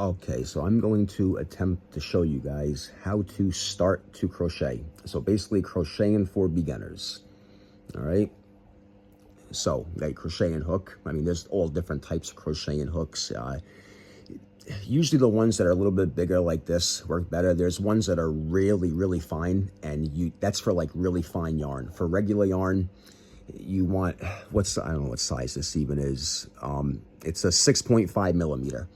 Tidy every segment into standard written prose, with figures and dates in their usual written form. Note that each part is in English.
Okay, so I'm going to attempt to show you guys how to start to crochet. So basically crocheting for beginners. All right. So like crocheting hook. I mean, there's all different types of crocheting hooks. Usually the ones that are a little bit bigger like this work better. There's ones that are really, really fine, and that's for like really fine yarn. For regular yarn, you want, I don't know what size this even is. It's a 6.5 millimeter.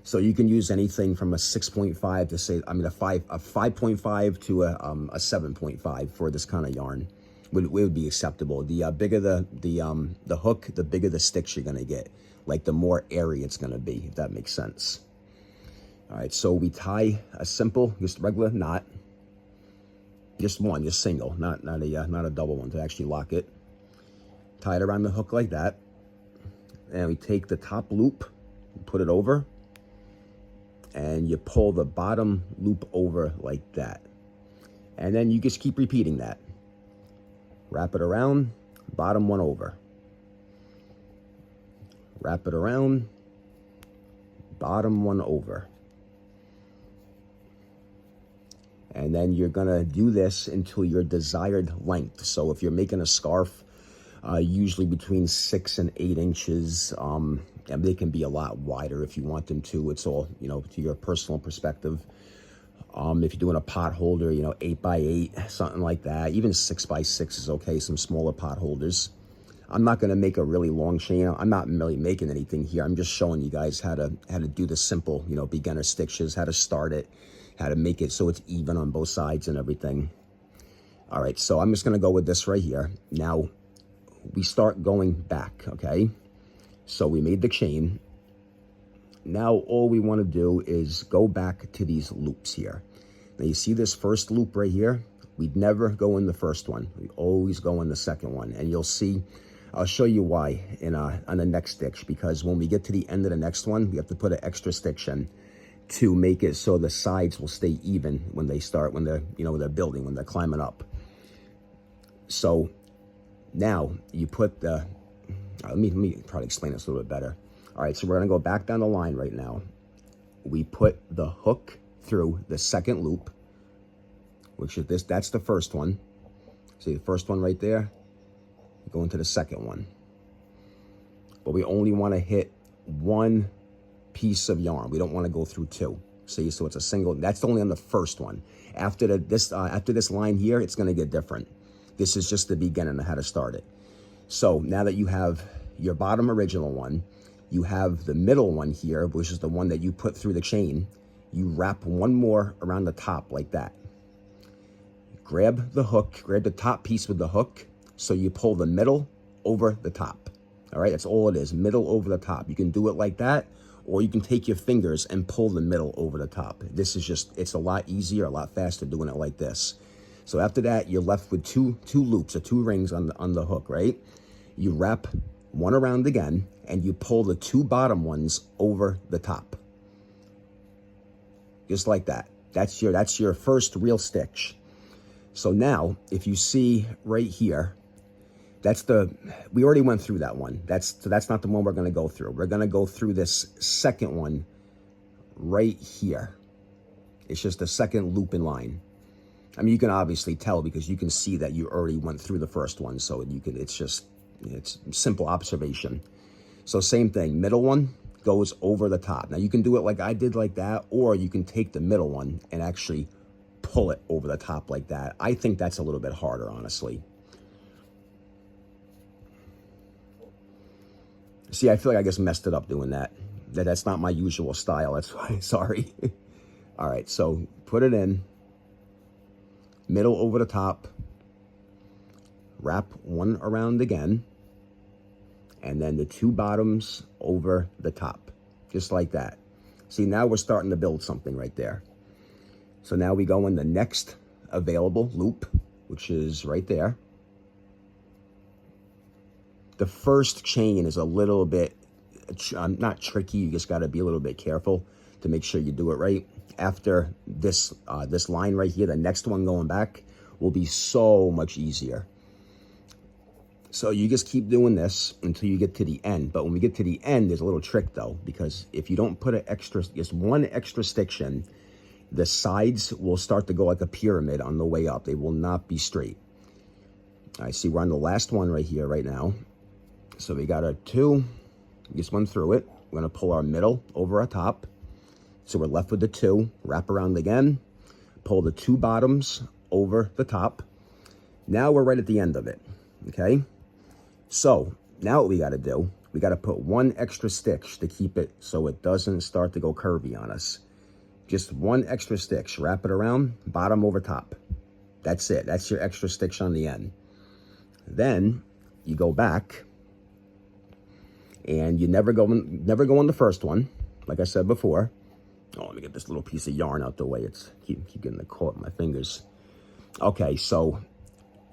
So you can use anything from a 6.5 to say, I mean, a 5.5 to a 7.5 for this kind of yarn would be acceptable. The bigger the hook, the bigger the sticks you're gonna get. Like the more airy it's gonna be, if that makes sense. All right, so we tie a simple, just regular knot, just single, not a double one to actually lock it. Tie it around the hook like that, and we take the top loop, put it over, and you pull the bottom loop over like that. And then you just keep repeating that. Wrap it around, bottom one over. Wrap it around, bottom one over. And then you're gonna do this until your desired length. So if you're making a scarf, usually between 6 and 8 inches, and they can be a lot wider if you want them to. It's all, to your personal perspective. If you're doing a pot holder, 8 by 8, something like that. Even 6 by 6 is okay, some smaller pot holders. I'm not gonna make a really long chain. I'm not really making anything here. I'm just showing you guys how to do the simple, beginner stitches, how to start it, how to make it so it's even on both sides and everything. All right, so I'm just gonna go with this right here. Now, we start going back, okay? So we made the chain. Now all we want to do is go back to these loops here. Now you see this first loop right here? We'd never go in the first one. We always go in the second one. And you'll see, I'll show you why on the next stitch, because when we get to the end of the next one, we have to put an extra stitch in to make it so the sides will stay even when they start, when they're, when they're building, when they're climbing up. So now you put the, let me try to explain this a little bit better. All right, so we're gonna go back down the line right now. We put the hook through the second loop, which is that's the first one. See the first one right there? Go into the second one. But we only wanna hit one piece of yarn. We don't wanna go through two. See, so it's a single, that's only on the first one. After this line here, it's gonna get different. This is just the beginning of how to start it. So now that you have your bottom original one, you have the middle one here, which is the one that you put through the chain. You wrap one more around the top like that. Grab the hook, grab the top piece with the hook, so you pull the middle over the top. All right, that's all it is, middle over the top. You can do it like that, or you can take your fingers and pull the middle over the top. This is just, it's a lot easier, a lot faster doing it like this. So after that, you're left with two loops or two rings on the hook, right? You wrap one around again, and you pull the two bottom ones over the top. Just like that. That's your first real stitch. So now, if you see right here, we already went through that one. So that's not the one we're gonna go through. We're gonna go through this second one right here. It's just the second loop in line. I mean, you can obviously tell because you can see that you already went through the first one. So it's simple observation. So same thing, middle one goes over the top. Now you can do it like I did like that, or you can take the middle one and actually pull it over the top like that. I think that's a little bit harder, honestly. See, I feel like I just messed it up doing that. That's not my usual style, that's why, sorry. All right, so put it in, middle over the top, wrap one around again, and then the two bottoms over the top, just like that. See, now we're starting to build something right there. So now we go in the next available loop, which is right there. The first chain is a little bit, not tricky, you just gotta be a little bit careful to make sure you do it right. After this line right here, the next one going back will be so much easier. So you just keep doing this until you get to the end. But when we get to the end, there's a little trick though, because if you don't put just one extra stitch in, the sides will start to go like a pyramid on the way up. They will not be straight. I see we're on the last one right here right now. So we got our 2, just one through it. We're gonna pull our middle over our top. So we're left with the 2, wrap around again, pull the 2 bottoms over the top. Now we're right at the end of it, okay? So now what we gotta do, we gotta put 1 extra stitch to keep it so it doesn't start to go curvy on us. Just 1 extra stitch, wrap it around, bottom over top. That's it, that's your extra stitch on the end. Then you go back and you never go on the first one, like I said before. Oh, let me get this little piece of yarn out the way. It's keep getting caught in my fingers. Okay, so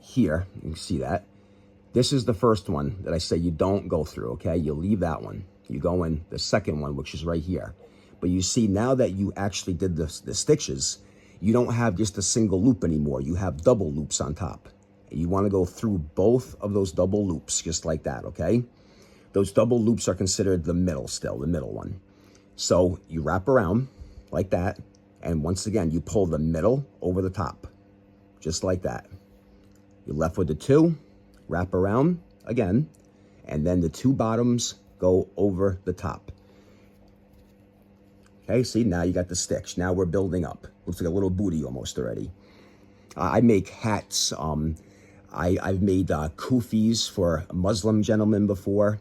here, you can see that. This is the first one that I say you don't go through, okay? You leave that one. You go in the second one, which is right here. But you see, now that you actually did the stitches, you don't have just a single loop anymore. You have double loops on top. And you want to go through both of those double loops, just like that, okay? Those double loops are considered the middle still, the middle one. So you wrap around like that. And once again, you pull the middle over the top, just like that. You're left with the 2, wrap around again, and then the 2 bottoms go over the top. Okay, see, now you got the stitch. Now we're building up. Looks like a little booty almost already. I make hats. I've made kufis for Muslim gentlemen before.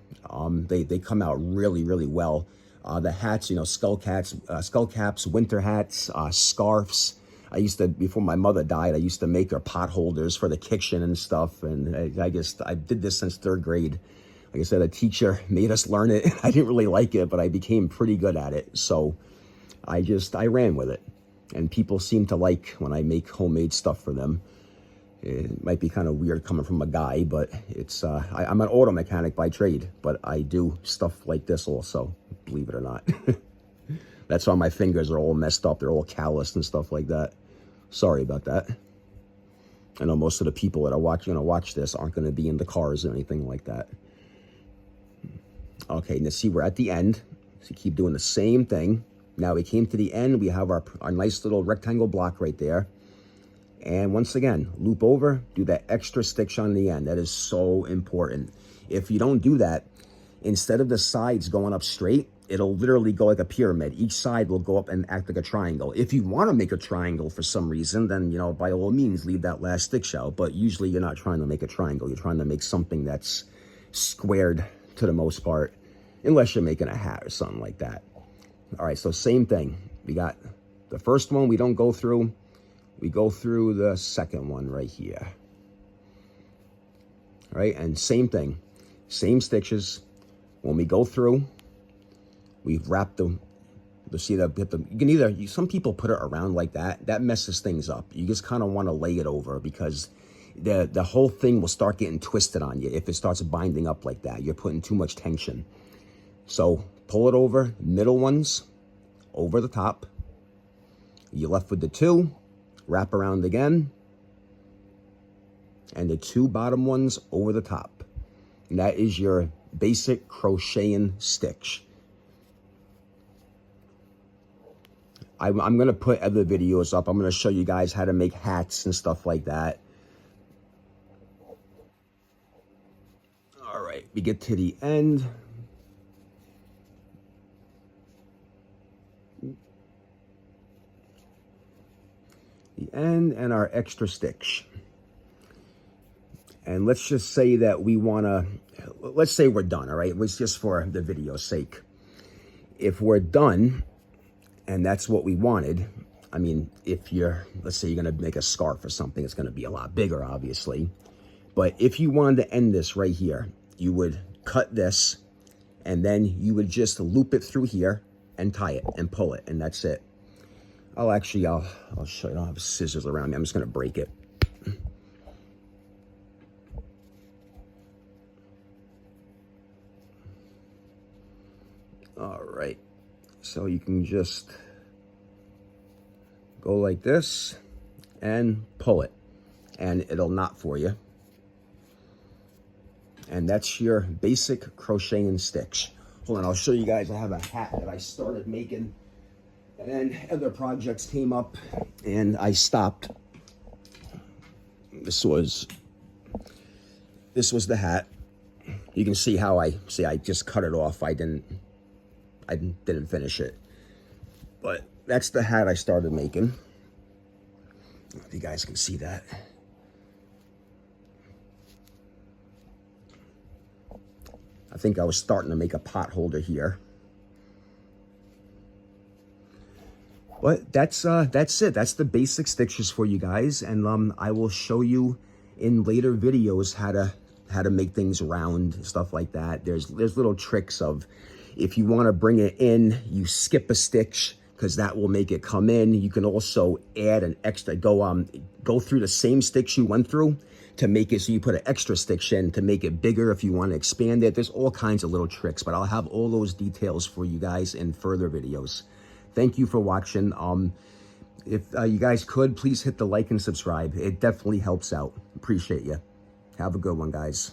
They come out really, really well. The hats, you know, skull caps, winter hats, scarves. I used to, before my mother died, I used to make her potholders for the kitchen and stuff. And I did this since 3rd grade. Like I said, a teacher made us learn it. I didn't really like it, but I became pretty good at it. So I ran with it. And people seem to like when I make homemade stuff for them. It might be kind of weird coming from a guy, but it's, I'm an auto mechanic by trade, but I do stuff like this also, believe it or not. That's why my fingers are all messed up. They're all calloused and stuff like that. Sorry about that. I know most of the people that are going to watch this aren't going to be in the cars or anything like that. Okay, now see, we're at the end. So keep doing the same thing. Now we came to the end. We have our nice little rectangle block right there. And once again, loop over, do that extra stitch on the end. That is so important. If you don't do that, instead of the sides going up straight, it'll literally go like a pyramid. Each side will go up and act like a triangle. If you want to make a triangle for some reason, then, you know, by all means, leave that last stitch out. But usually you're not trying to make a triangle. You're trying to make something that's squared to the most part, unless you're making a hat or something like that. All right, so same thing. We got the first one we don't go through. We go through the second one right here. All right, and same thing. Same stitches. When we go through, we've wrapped them. You see that? You can either, some people put it around like that. That messes things up. You just kind of want to lay it over because the whole thing will start getting twisted on you if it starts binding up like that. You're putting too much tension. So pull it over, middle ones over the top. You're left with the 2, wrap around again, and the 2 bottom ones over the top. And that is your basic crocheting stitch. I'm going to put other videos up. I'm going to show you guys how to make hats and stuff like that. All right, we get to the end. The end and our extra stitch. And let's just say that we want to, let's say we're done, all right? It was just for the video's sake. If we're done, and that's what we wanted, I mean, if you're, let's say you're going to make a scarf or something, it's going to be a lot bigger, obviously. But if you wanted to end this right here, you would cut this, and then you would just loop it through here and tie it and pull it, and that's it. I'll show you. I don't have scissors around me. I'm just going to break it. All right. So you can just go like this and pull it, and it'll knot for you. And that's your basic crocheting stitch. Hold on, I'll show you guys. I have a hat that I started making, and then other projects came up and I stopped. This was the hat. You can see how I just cut it off. I didn't finish it. But that's the hat I started making. If you guys can see that. I think I was starting to make a pot holder here. But that's it. That's the basic stitches for you guys, and I will show you in later videos how to make things round, stuff like that. There's little tricks of, if you want to bring it in, you skip a stitch because that will make it come in. You can also add an extra, go through the same stitch you went through to make it so you put an extra stitch in to make it bigger if you want to expand it. There's all kinds of little tricks, but I'll have all those details for you guys in further videos. Thank you for watching. If you guys could, please hit the like and subscribe. It definitely helps out. Appreciate you. Have a good one, guys.